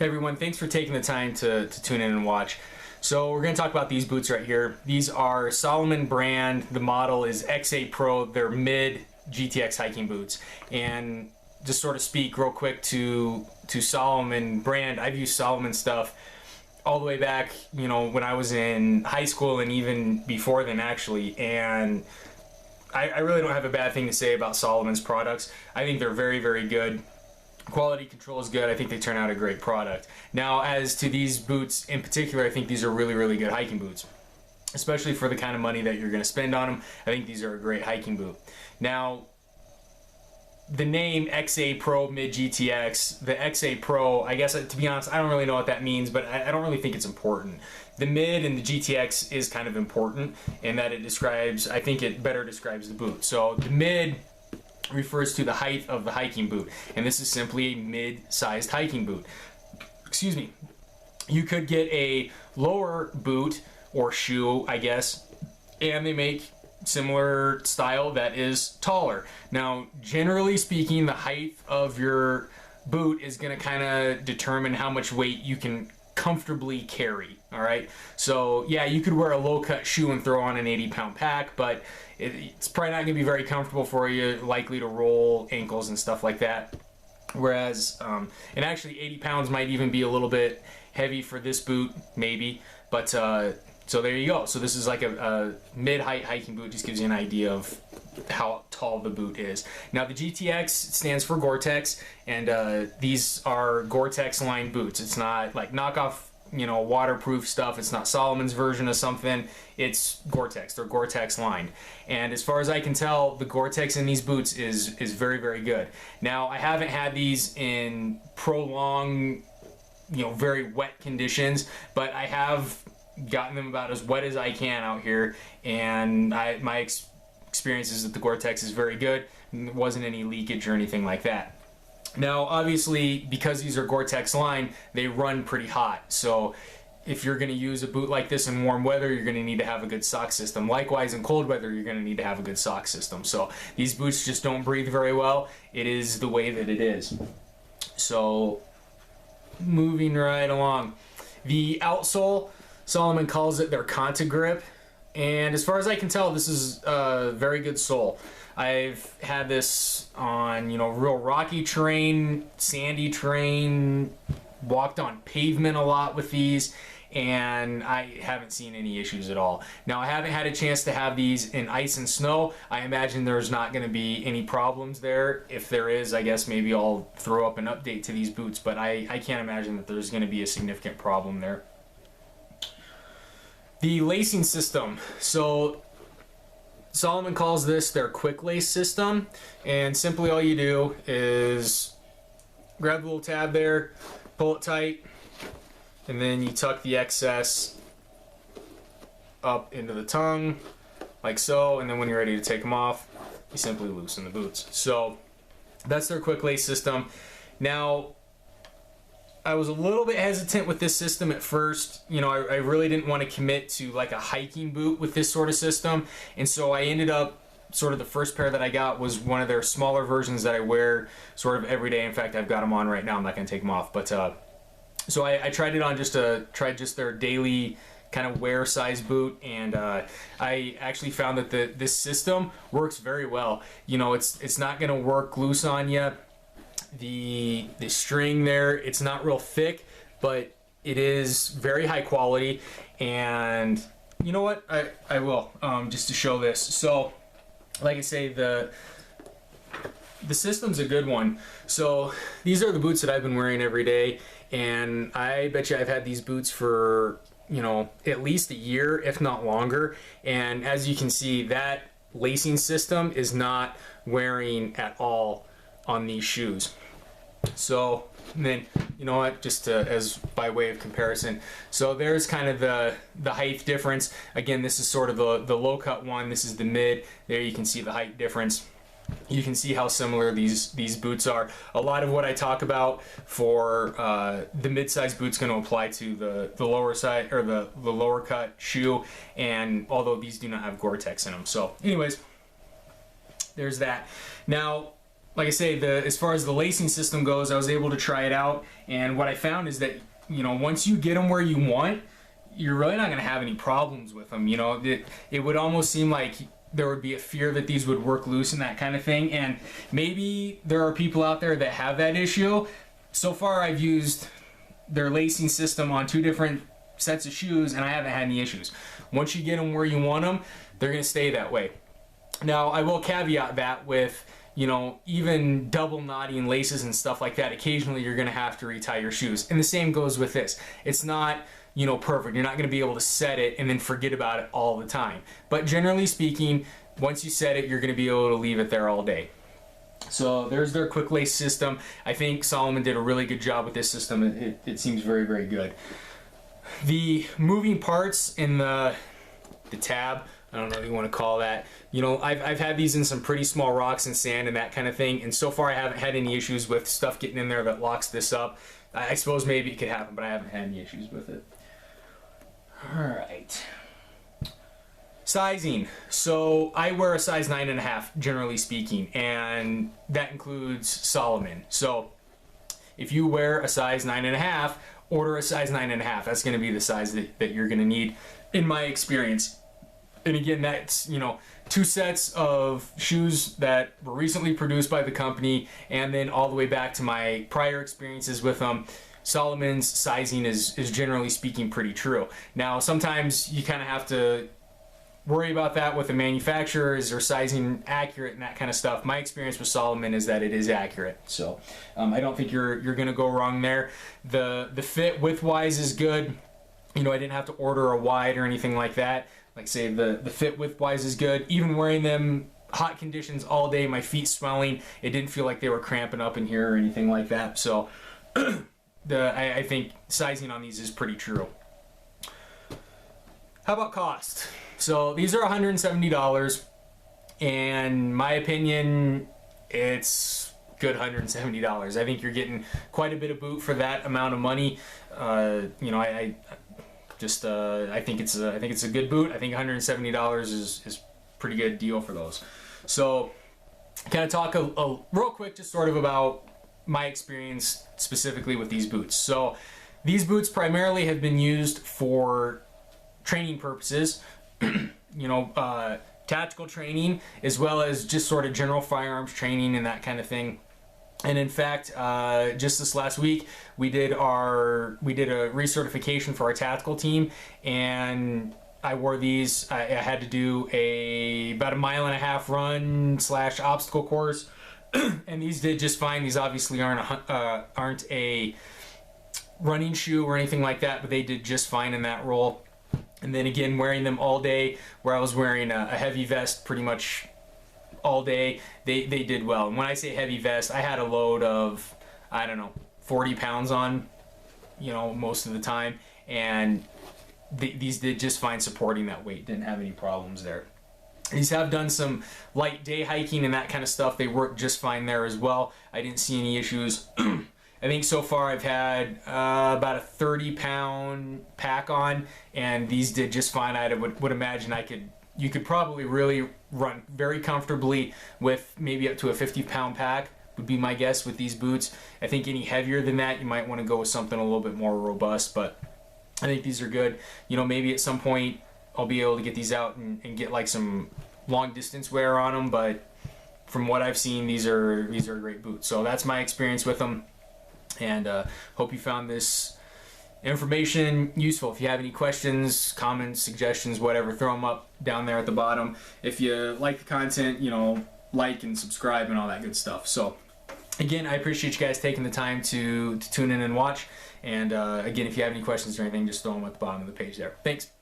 Hey everyone, thanks for taking the time to tune in and watch. So we're going to talk about these boots right here. These are Salomon brand. The model is XA Pro. They're mid GTX hiking boots. And just sort of speak real quick to Salomon brand. I've used Salomon stuff all the way back, you know, when I was in high school and even before then actually. And I really don't have a bad thing to say about Salomon's products. I think they're very, very good. Quality control is good. I think they turn out a great product. Now, as to these boots in particular, I think these are really, really good hiking boots, especially for the kind of money that you're going to spend on them. I think these are a great hiking boot. Now, the name XA Pro Mid Gtx, the XA Pro, I guess, to be honest, I don't really know what that means, but I don't really think it's important. The mid and the GTX is kind of important in that it describes, I think it better describes the boot. So the mid refers to the height of the hiking boot, and this is simply a mid-sized hiking boot. Excuse me. You could get a lower boot or shoe, I guess, and they make similar style that is taller. Now, generally speaking, the height of your boot is going to kind of determine how much weight you can comfortably carry. All right, so yeah, you could wear a low-cut shoe and throw on an 80-pound pack, but it's probably not going to be very comfortable for you, likely to roll ankles and stuff like that. Whereas, and actually 80 pounds might even be a little bit heavy for this boot, maybe, but so there you go. So this is like a mid-height hiking boot, just gives you an idea of how tall the boot is. Now the GTX stands for Gore-Tex, and these are Gore-Tex lined boots. It's not like knockoff, you know, waterproof stuff. It's not Salomon's version of something. It's Gore-Tex. They're Gore-Tex lined. And as far as I can tell, the Gore-Tex in these boots is very, very good. Now, I haven't had these in prolonged, you know, very wet conditions, but I have gotten them about as wet as I can out here, and my experience is that the Gore-Tex is very good. There wasn't any leakage or anything like that. Now, obviously, because these are Gore-Tex lined, they run pretty hot. So if you're going to use a boot like this in warm weather, you're going to need to have a good sock system. Likewise, in cold weather, you're going to need to have a good sock system. So these boots just don't breathe very well. It is the way that it is. So moving right along. The outsole, Salomon calls it their Conta grip. And as far as I can tell, this is a very good sole. I've had this on, you know, real rocky terrain, sandy terrain, walked on pavement a lot with these, and I haven't seen any issues at all. Now, I haven't had a chance to have these in ice and snow. I imagine there's not going to be any problems there. If there is, I guess maybe I'll throw up an update to these boots, but I can't imagine that there's going to be a significant problem there. The lacing system. So Salomon calls this their quick lace system, and simply all you do is grab the little tab there, pull it tight, and then you tuck the excess up into the tongue like so, and then when you're ready to take them off, you simply loosen the boots. So that's their quick lace system. Now, I was a little bit hesitant with this system at first. You know, I really didn't want to commit to like a hiking boot with this sort of system. And so I ended up, sort of the first pair that I got was one of their smaller versions that I wear sort of every day. In fact, I've got them on right now. I'm not going to take them off. But so I tried it on tried just their daily kind of wear size boot, and I actually found that this system works very well. You know, it's not going to work loose on you. The string there, it's not real thick, but it is very high quality. And you know what, I will just to show this. So like I say, the system's a good one. So these are the boots that I've been wearing every day, and I bet you I've had these boots for, you know, at least a year, if not longer. And as you can see, that lacing system is not wearing at all on these shoes. So then, you know what, just as by way of comparison, so there's kind of the height difference. Again, this is sort of the low cut one, this is the mid. There you can see the height difference. You can see how similar these boots are. A lot of what I talk about for the mid-size boot's going to apply to the lower side, or the lower cut shoe, and although these do not have Gore-Tex in them. So anyways, there's that. Now, like I say, as far as the lacing system goes, I was able to try it out, and what I found is that, you know, once you get them where you want, you're really not going to have any problems with them. You know, it would almost seem like there would be a fear that these would work loose and that kind of thing, and maybe there are people out there that have that issue. So far, I've used their lacing system on 2 different sets of shoes, and I haven't had any issues. Once you get them where you want them, they're going to stay that way. Now, I will caveat that with, you know, even double knotting laces and stuff like that, occasionally you're going to have to retie your shoes. And the same goes with this. It's not, you know, perfect. You're not going to be able to set it and then forget about it all the time. But generally speaking, once you set it, you're going to be able to leave it there all day. So there's their quick lace system. I think Salomon did a really good job with this system. It seems very, very good. The moving parts in the tab, I don't know what you want to call that. You know, I've had these in some pretty small rocks and sand and that kind of thing, and so far I haven't had any issues with stuff getting in there that locks this up. I suppose maybe it could happen, but I haven't had any issues with it. Alright. Sizing. So I wear a size 9.5, generally speaking, and that includes Salomon. So if you wear a size 9.5, order a size 9.5. That's going to be the size that you're going to need, in my experience. And again, that's, you know, 2 sets of shoes that were recently produced by the company, and then all the way back to my prior experiences with them. Salomon's sizing is generally speaking pretty true. Now, sometimes you kind of have to worry about that with the manufacturer. Is their sizing accurate and that kind of stuff? My experience with Salomon is that it is accurate, so I don't think you're gonna go wrong there. The fit width-wise is good. You know, I didn't have to order a wide or anything like that. Like I say, the fit width-wise is good. Even wearing them hot conditions all day, my feet swelling, it didn't feel like they were cramping up in here or anything like that. So I think sizing on these is pretty true. How about cost? So these are $170, and my opinion, it's good $170. I think you're getting quite a bit of boot for that amount of money. You know, I think it's a good boot. I think $170 is pretty good deal for those. So kind of talk a real quick just sort of about my experience specifically with these boots. So these boots primarily have been used for training purposes, you know, tactical training, as well as just sort of general firearms training and that kind of thing. And in fact, just this last week, we did a recertification for our tactical team, and I wore these. I had to do about a 1.5 mile run / obstacle course, and these did just fine. These obviously aren't a running shoe or anything like that, but they did just fine in that role. And then again, wearing them all day, where I was wearing a heavy vest pretty much all day, they did well. And when I say heavy vest, I had a load of, I don't know, 40 pounds on, you know, most of the time, and these did just fine supporting that weight. Didn't have any problems there. These have done some light day hiking and that kind of stuff. They worked just fine there as well. I didn't see any issues. I think so far I've had about a 30-pound pack on, and these did just fine. I would imagine you could probably really run very comfortably with maybe up to a 50-pound pack, would be my guess with these boots. I think any heavier than that, you might want to go with something a little bit more robust, but I think these are good. You know, maybe at some point I'll be able to get these out and get like some long distance wear on them, but from what I've seen, these are great boots. So that's my experience with them, and hope you found this information useful. If you have any questions, comments, suggestions, whatever, throw them up down there at the bottom. If you like the content, you know, like and subscribe and all that good stuff. So again, I appreciate you guys taking the time to tune in and watch. And again, if you have any questions or anything, just throw them at the bottom of the page there. Thanks.